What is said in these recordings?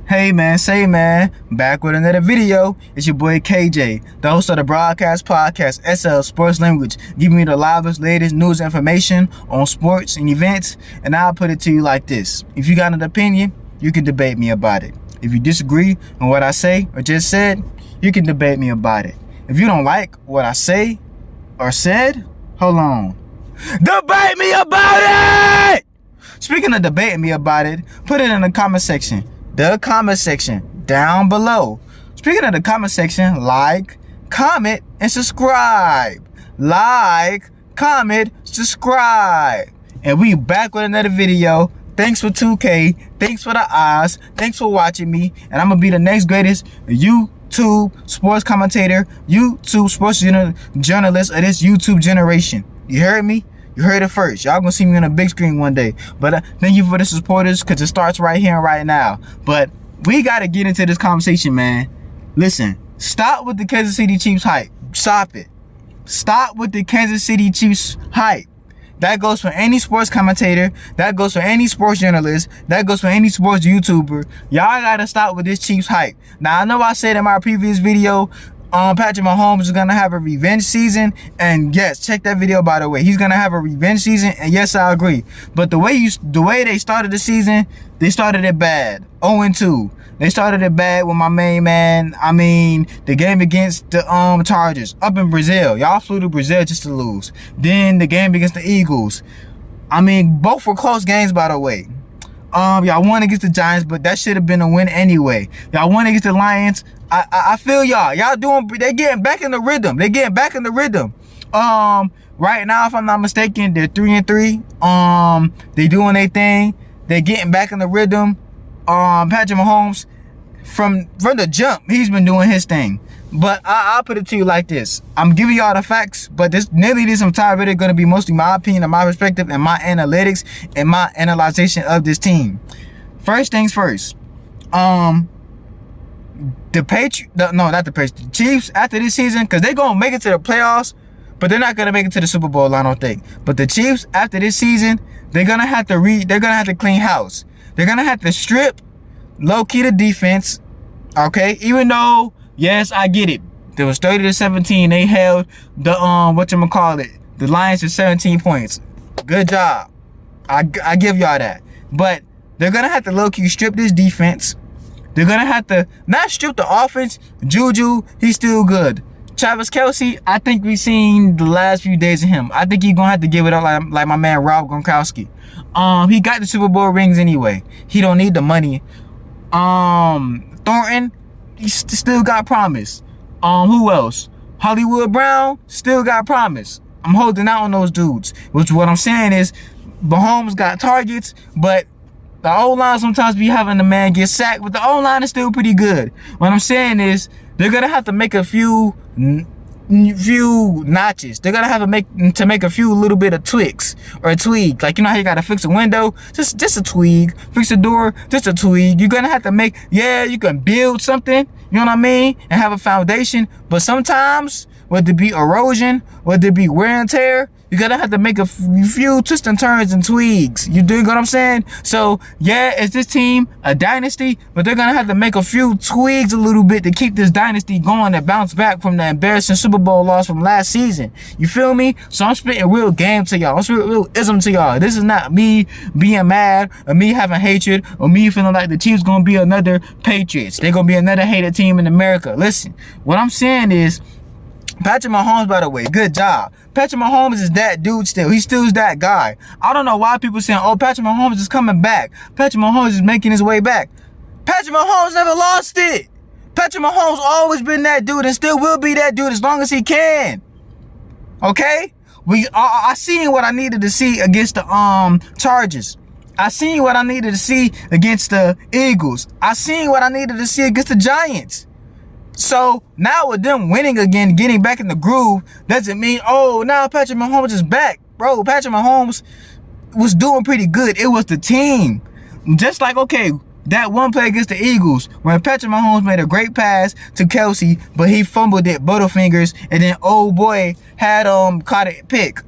Hey man, say man, back with another video. It's your boy KJ, the host of the broadcast podcast SL Sports Language, giving you the livest, latest news and information on sports and events. And I'll put it to you like this: if you got an opinion, you can debate me about it. If you disagree on what I say or just said, you can debate me about it. If you don't like what I say or said, hold on, debate me about it! Speaking of debating me about it, put it in the comment section. The comment section down below. Speaking of the comment section, like, comment, and subscribe. Like, comment, subscribe. And we back with another video. Thanks for 2K. Thanks for the eyes. Thanks for watching me. And I'm going to be the next greatest YouTube sports commentator, YouTube sports journalist of this YouTube generation. You heard me? You heard it first. Y'all gonna see me on a big screen one day. But thank you for the supporters, because it starts right here and right now. But we got to get into this conversation, man. Listen, stop with the Kansas City Chiefs hype. Stop it. Stop with the Kansas City Chiefs hype. That goes for any sports commentator. That goes for any sports journalist. That goes for any sports YouTuber. Y'all got to stop with this Chiefs hype. Now, I know I said in my previous video, Patrick Mahomes is gonna have a revenge season, and yes, check that video by the way. He's gonna have a revenge season, and yes, I agree. But the way they started the season, they started it bad. 0-2. They started it bad with my main man. I mean, the game against the Chargers up in Brazil. Y'all flew to Brazil just to lose. Then the game against the Eagles. I mean, both were close games by the way. Y'all won against the Giants, but that should have been a win anyway. Y'all won against the Lions. I feel y'all. They getting back in the rhythm. They getting back in the rhythm. Right now, if I'm not mistaken, they're 3-3. They doing their thing. They getting back in the rhythm. Patrick Mahomes, from the jump, he's been doing his thing. But I'll put it to you like this. I'm giving y'all the facts, but this entire video going to be mostly my opinion and my perspective and my analytics and my analyzation of this team. First things first. The Chiefs after this season, because they're going to make it to the playoffs, but they're not going to make it to the Super Bowl, I don't think. But the Chiefs after this season, they're going to have to clean house. They're going to have to strip low-key the defense, okay? Even though, yes, I get it. There was 30-17. They held the the Lions to 17 points. Good job. I give y'all that. But they're gonna have to low-key strip this defense. They're gonna have to not strip the offense. Juju, he's still good. Travis Kelce, I think we've seen the last few days of him. I think he's gonna have to give it up like my man Rob Gronkowski. He got the Super Bowl rings anyway. He don't need the money. Thornton, he still got promise. Who else? Hollywood Brown still got promise. I'm holding out on those dudes. Which what I'm saying is, Mahomes got targets, but the O-line sometimes be having the man get sacked, but the O-line is still pretty good. What I'm saying is, they're gonna have to make a few notches. They're gonna have to make a few little bit of tweaks or a tweak. Like, you know how you gotta fix a window? Just a tweak. Fix a door, just a tweak. You're gonna have to you can build something, you know what I mean? And have a foundation. But sometimes, whether it be erosion, whether it be wear and tear, you're gonna have to make a few twists and turns and tweaks. You dig what I'm saying? So, yeah, is this team a dynasty? But they're gonna have to make a few tweaks a little bit to keep this dynasty going and bounce back from the embarrassing Super Bowl loss from last season. You feel me? So I'm spitting real game to y'all. I'm spitting real ism to y'all. This is not me being mad or me having hatred or me feeling like the Chiefs gonna be another Patriots. They're gonna be another hated team in America. Listen, what I'm saying is, Patrick Mahomes, by the way, good job. Patrick Mahomes is that dude still. He still is that guy. I don't know why people saying, oh, Patrick Mahomes is coming back. Patrick Mahomes is making his way back. Patrick Mahomes never lost it. Patrick Mahomes always been that dude and still will be that dude as long as he can. Okay? I seen what I needed to see against the Chargers. I seen what I needed to see against the Eagles. I seen what I needed to see against the Giants. So now with them winning again, getting back in the groove, doesn't mean, oh, now Patrick Mahomes is back. Bro, Patrick Mahomes was doing pretty good. It was the team. Just like, okay, that one play against the Eagles, when Patrick Mahomes made a great pass to Kelce, but he fumbled it, Butterfingers, and then old boy had caught a pick.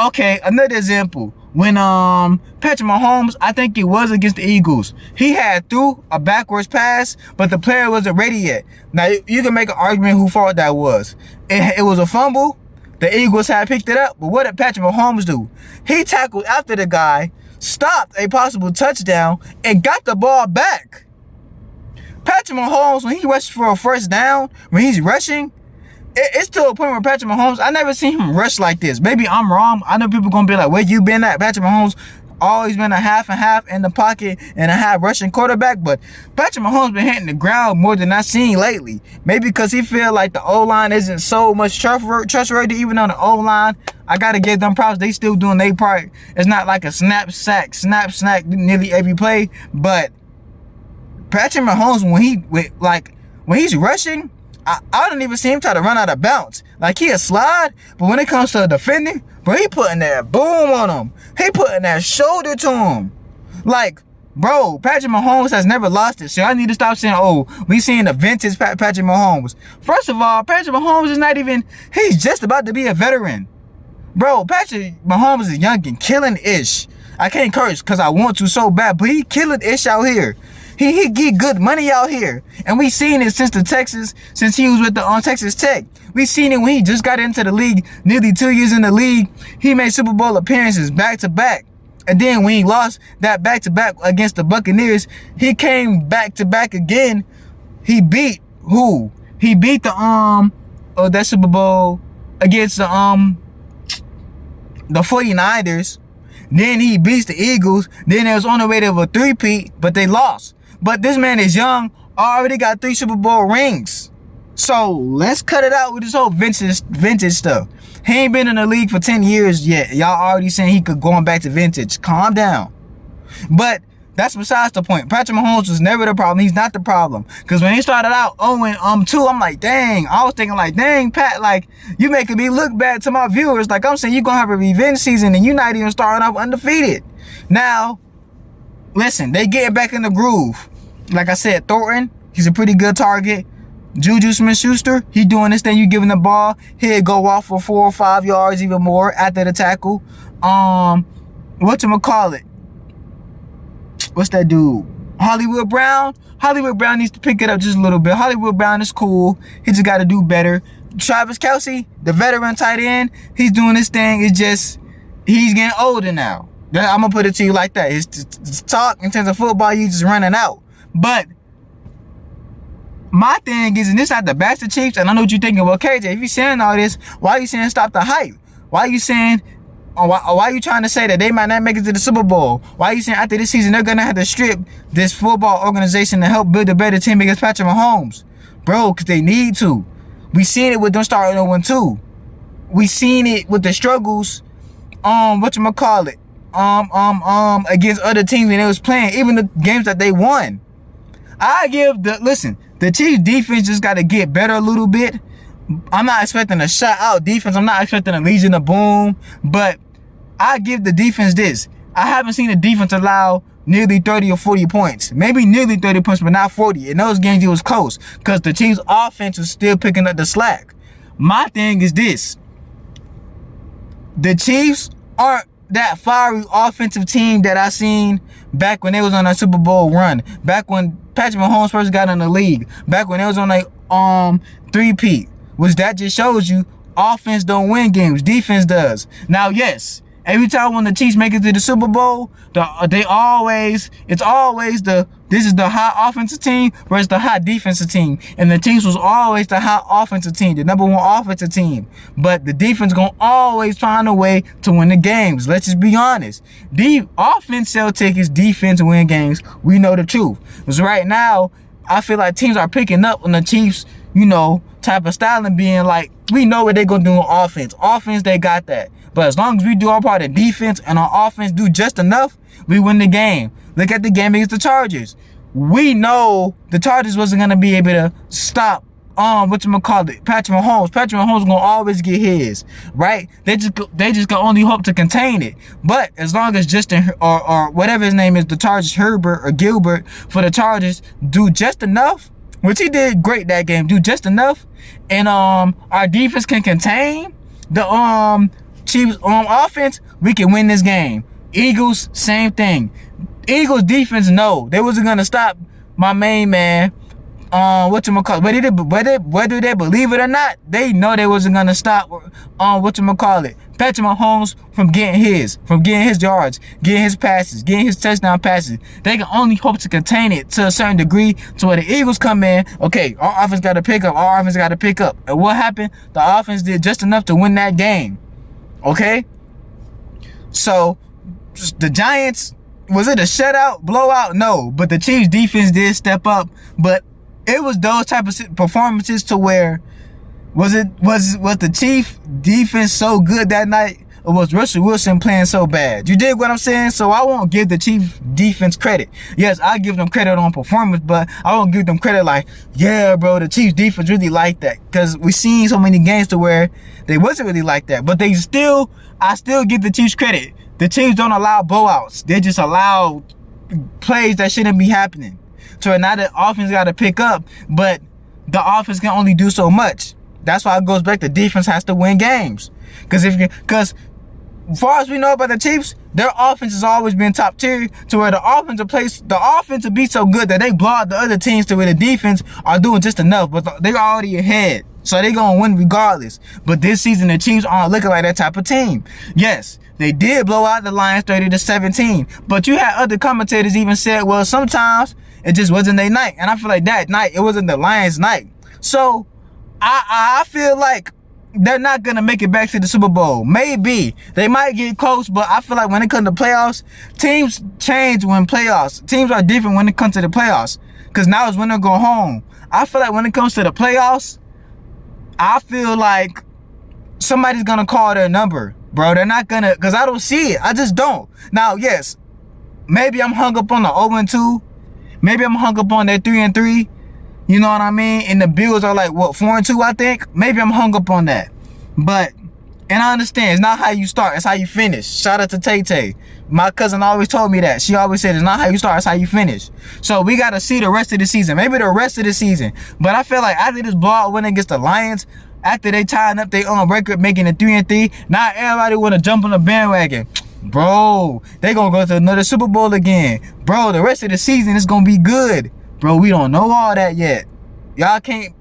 Okay, another example. when Patrick Mahomes, I think it was against the Eagles, he had threw a backwards pass, but the player wasn't ready yet. Now you can make an argument who fault that was. It was a fumble. The Eagles had picked it up, but what did Patrick Mahomes do? He tackled after the guy, stopped a possible touchdown, and got the ball back. Patrick Mahomes, when he rushes for a first down, when he's rushing, it's to a point where Patrick Mahomes, I never seen him rush like this. Maybe I'm wrong. I know people gonna be like, where you been at? Patrick Mahomes always been a half and half in the pocket and a half rushing quarterback, but Patrick Mahomes been hitting the ground more than I've seen lately. Maybe because he feel like the O-line isn't so much trustworthy, even on the O-line. I gotta give them props. They still doing their part. It's not like a snap snack nearly every play, but Patrick Mahomes, when he's rushing, I don't even see him try to run out of bounds. Like, he'll slide, but when it comes to defending, bro, he putting that boom on him. He putting that shoulder to him. Like, bro, Patrick Mahomes has never lost it. So I need to stop saying, oh, we seeing the vintage Patrick Mahomes. First of all, Patrick Mahomes is not even, he's just about to be a veteran. Bro, Patrick Mahomes is young and killing ish. I can't curse because I want to so bad, but he killing ish out here. He get good money out here. And we seen it since he was with the Texas Tech. We seen it when he just got into the league, nearly 2 years in the league. He made Super Bowl appearances back to back. And then when he lost that back to back against the Buccaneers, he came back to back again. He beat who? He beat that Super Bowl against the 49ers. Then he beats the Eagles. Then it was on the way to a three-peat, but they lost. But this man is young, already got 3 Super Bowl rings. So let's cut it out with this whole vintage stuff. He ain't been in the league for 10 years yet. Y'all already saying he could going back to vintage. Calm down. But that's besides the point. Patrick Mahomes was never the problem. He's not the problem. Because when he started out 0-2, I'm like, dang. I was thinking like, dang, Pat, like, you making me look bad to my viewers. Like, I'm saying you're going to have a revenge season and you're not even starting off undefeated. Now, listen, they getting back in the groove. Like I said, Thornton, he's a pretty good target. Juju Smith-Schuster, he doing this thing. You giving the ball, he'll go off for 4 or 5 yards, even more after the tackle. Whatchamacallit? What's that dude? Hollywood Brown. Hollywood Brown needs to pick it up just a little bit. Hollywood Brown is cool. He just got to do better. Travis Kelce, the veteran tight end, he's doing this thing. It's just, he's getting older now. I'm going to put it to you like that. His talk in terms of football, he's just running out. But my thing is, and this not the best of Chiefs, and I know what you're thinking, well, KJ, if you're saying all this, why are you saying stop the hype? Why are you saying, why are you trying to say that they might not make it to the Super Bowl? Why are you saying after this season they're going to have to strip this football organization to help build a better team against Patrick Mahomes? Bro, because they need to. We seen it with them starting 0-2. We seen it with the struggles, against other teams when they was playing, even the games that they won. The Chiefs defense just got to get better a little bit. I'm not expecting a shut-out defense. I'm not expecting a Legion of Boom. But I give the defense this. I haven't seen the defense allow nearly 30 or 40 points. Maybe nearly 30 points, but not 40. In those games, it was close because the Chiefs' offense was still picking up the slack. My thing is this. The Chiefs aren't that fiery offensive team that I seen back when they was on a Super Bowl run. Back when Patrick Mahomes first got in the league. Back when they was on a three-peat. Which that just shows you offense don't win games. Defense does. Now, yes, every time when the Chiefs make it to the Super Bowl, this is the high offensive team versus the high defensive team. And the Chiefs was always the high offensive team, the number 1 offensive team. But the defense gonna always find a way to win the games. Let's just be honest. The offense sell tickets, defense win games. We know the truth. Because right now, I feel like teams are picking up on the Chiefs, type of style and being like, we know what they're gonna do on offense. Offense, they got that. But as long as we do our part of defense and our offense do just enough, we win the game. Look at the game against the Chargers. We know the Chargers wasn't gonna be able to stop Patrick Mahomes. Patrick Mahomes gonna always get his, right? They just can only hope to contain it. But as long as Justin or whatever his name is, the Chargers, Herbert or Gilbert for the Chargers do just enough, which he did great that game, do just enough, and our defense can contain the Chiefs offense, we can win this game. Eagles, same thing. Eagles defense, no, they wasn't gonna stop my main man. Whether they believe it or not, they know they wasn't gonna stop Patrick Mahomes from getting his yards, getting his passes, getting his touchdown passes. They can only hope to contain it to a certain degree to where the Eagles come in, okay, our offense got to pick up. And what happened? The offense did just enough to win that game. Okay? So, the Giants, was it a shutout, blowout? No, but the Chiefs defense did step up, but it was those type of performances to where was the Chief defense so good that night, or was Russell Wilson playing so bad? You dig what I'm saying? So I won't give the Chief defense credit. Yes, I give them credit on performance, but I won't give them credit like, yeah, bro, the Chiefs defense really like that, because we seen so many games to where they wasn't really like that. But I still give the Chiefs credit. The Chiefs don't allow blowouts. They just allow plays that shouldn't be happening. So now the offense got to pick up, but the offense can only do so much. That's why it goes back to defense has to win games. Because as far as we know about the Chiefs, their offense has always been top tier, to where the offense will be so good that they blow out the other teams to where the defense are doing just enough, but they're already ahead. So they're going to win regardless. But this season, the Chiefs aren't looking like that type of team. Yes, they did blow out the Lions 30-17. But you had other commentators even said, well, sometimes it just wasn't their night. And I feel like that night, it wasn't the Lions' night. So I feel like they're not going to make it back to the Super Bowl. Maybe. They might get close, but I feel like when it comes to playoffs, teams change when playoffs. Teams are different when it comes to the playoffs. Because now it's when they go home. I feel like when it comes to the playoffs, I feel like somebody's going to call their number. Bro, they're not going to, because I don't see it. I just don't. Now, yes, maybe I'm hung up on the 0-2. Maybe I'm hung up on that 3-3. You know what I mean? And the Bills are like, what, 4-2, I think? Maybe I'm hung up on that. But, and I understand, it's not how you start, it's how you finish. Shout out to Tay-Tay. My cousin always told me that. She always said, it's not how you start, it's how you finish. So we got to see the rest of the season. Maybe the rest of the season. But I feel like after this blowout win against the Lions, after they tying up their own record, making it 3-3, now everybody want to jump on the bandwagon. Bro, they going to go to another Super Bowl again. Bro, the rest of the season is going to be good. Bro, we don't know all that yet. Y'all can't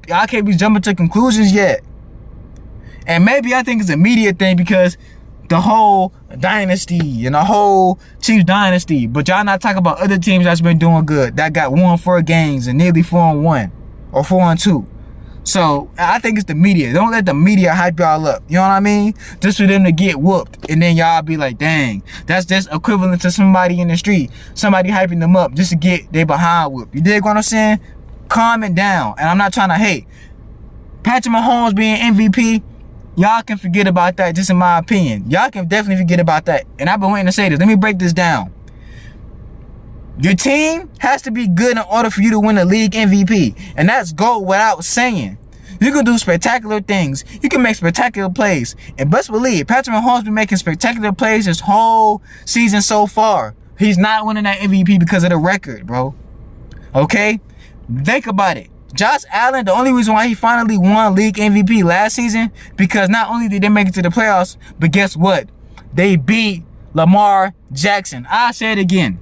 be jumping to conclusions yet. And maybe I think it's a media thing because the whole dynasty and the whole Chiefs dynasty. But y'all not talking about other teams that's been doing good, that got 1-4 games and nearly 4-1 or 4-2. So I think it's the media. Don't let the media hype y'all up. You know what I mean? Just for them to get whooped. And then y'all be like, dang, that's just equivalent to somebody in the street. Somebody hyping them up just to get their behind whooped. You dig what I'm saying? Calm it down. And I'm not trying to hate. Patrick Mahomes being MVP, y'all can forget about that, just in my opinion. Y'all can definitely forget about that. And I've been waiting to say this. Let me break this down. Your team has to be good in order for you to win the league MVP. And that's go without saying. You can do spectacular things. You can make spectacular plays. And best believe, Patrick Mahomes been making spectacular plays this whole season so far. He's not winning that MVP because of the record, bro. Okay? Think about it. Josh Allen, the only reason why he finally won league MVP last season, because not only did they make it to the playoffs, but guess what? They beat Lamar Jackson. I say it again.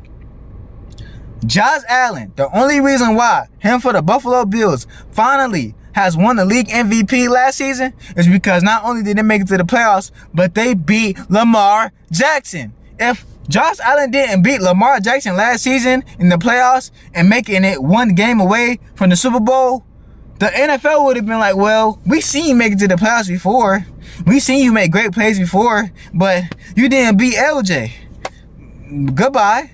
Josh Allen, the only reason why him for the Buffalo Bills finally has won the league MVP last season is because not only did they make it to the playoffs, but they beat Lamar Jackson. If Josh Allen didn't beat Lamar Jackson last season in the playoffs and making it one game away from the Super Bowl, the NFL would have been like, well, we seen you make it to the playoffs before. We seen you make great plays before, but you didn't beat LJ. Goodbye.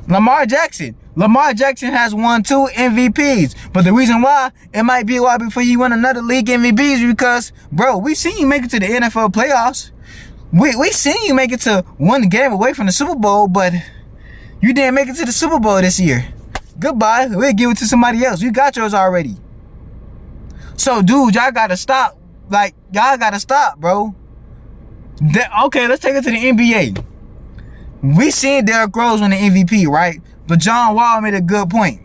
Lamar Jackson has won 2 MVPs. But the reason why it might be a while before you win another league MVP is because, bro, we seen you make it to the NFL playoffs. We seen you make it to one game away from the Super Bowl, but you didn't make it to the Super Bowl this year. Goodbye. We'll give it to somebody else. You got yours already. So, dude, y'all gotta stop. Like, y'all gotta stop, bro. Okay, let's take it to the NBA. We seen Derrick Rose win the MVP, right? But John Wall made a good point.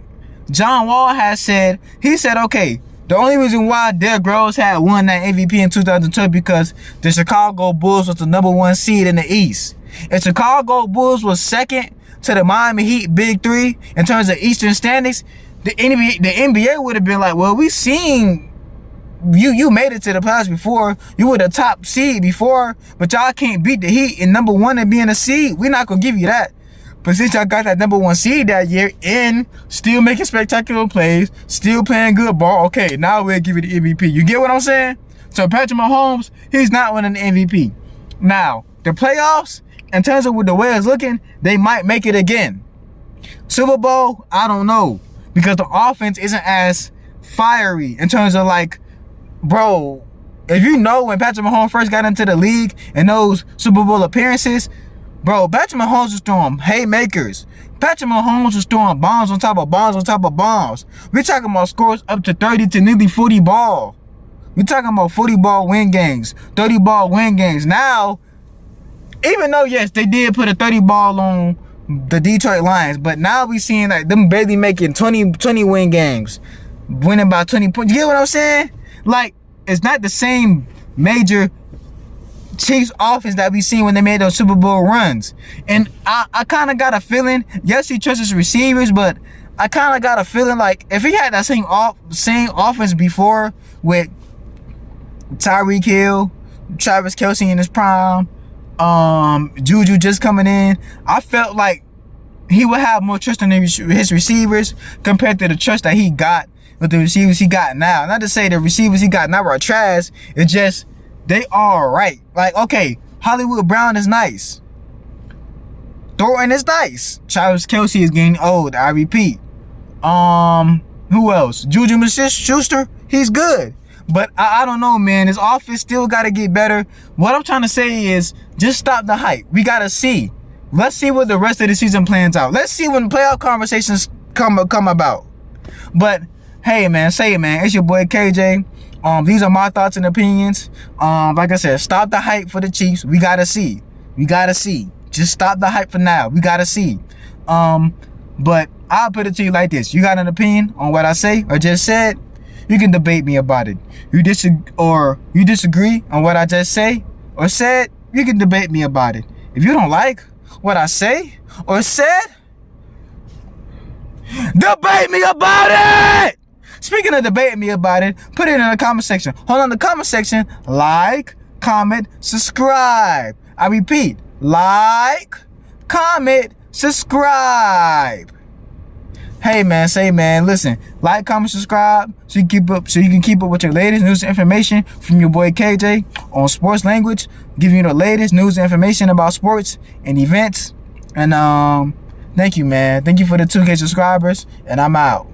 John Wall has said, okay, the only reason why Derrick Rose had won that MVP in 2012 because the Chicago Bulls was the #1 seed in the East. If Chicago Bulls was second to the Miami Heat Big Three in terms of Eastern standings, the NBA would have been like, well, we seen you made it to the playoffs before. You were the top seed before, but y'all can't beat the Heat in number one and being a seed. We're not gonna give you that. But since y'all got that number one seed that year and still making spectacular plays, still playing good ball, okay, now we'll give you the MVP. You get what I'm saying? So Patrick Mahomes, he's not winning the MVP. Now, the playoffs, in terms of the way it's looking, they might make it again. Super Bowl, I don't know. Because the offense isn't as fiery in terms of like, bro, if you know when Patrick Mahomes first got into the league and those Super Bowl appearances, bro, Patrick Mahomes was throwing haymakers. Patrick Mahomes was throwing bombs on top of bombs on top of bombs. We're talking about scores up to 30 to nearly 40 ball. We're talking about 40 ball win games, 30 ball win games. Now, even though, yes, they did put a 30 ball on the Detroit Lions, but now we seeing like them barely making 20 win games, winning by 20 points. You get what I'm saying? Like, it's not the same major Chiefs offense that we seen when they made those Super Bowl runs. And I kind of got a feeling, yes, he trusts his receivers, but I kind of got a feeling like if he had that same offense before with Tyreek Hill, Travis Kelce in his prime, Juju just coming in, I felt like he would have more trust in his receivers compared to the trust that he got with the receivers he got now. Not to say the receivers he got now are trash, it's just they are right. Like, okay, Hollywood Brown is nice, Thornton is nice, Travis Kelce is getting old, I repeat. Who else? Juju Smith-Schuster, he's good. But I don't know, man. His offense still got to get better. What I'm trying to say is just stop the hype. We got to see. Let's see what the rest of the season plans out. Let's see when playoff conversations come about. But, hey, man, say it, man. It's your boy, KJ. These are my thoughts and opinions. Like I said, stop the hype for the Chiefs. We got to see. We got to see. Just stop the hype for now. We got to see. But I'll put it to you like this. You got an opinion on what I say or just said? You can debate me about it. You disagree on what I just say or said, you can debate me about it. If you don't like what I say or said, debate me about it! Speaking of debating me about it, put it in the comment section. Hold on, the comment section, like, comment, subscribe. I repeat, like, comment, subscribe. Hey man, say man, listen, like, comment, subscribe so you can keep up with your latest news and information from your boy KJ on Sports Language, giving you the latest news and information about sports and events. And thank you, man. Thank you for the 2K subscribers, and I'm out.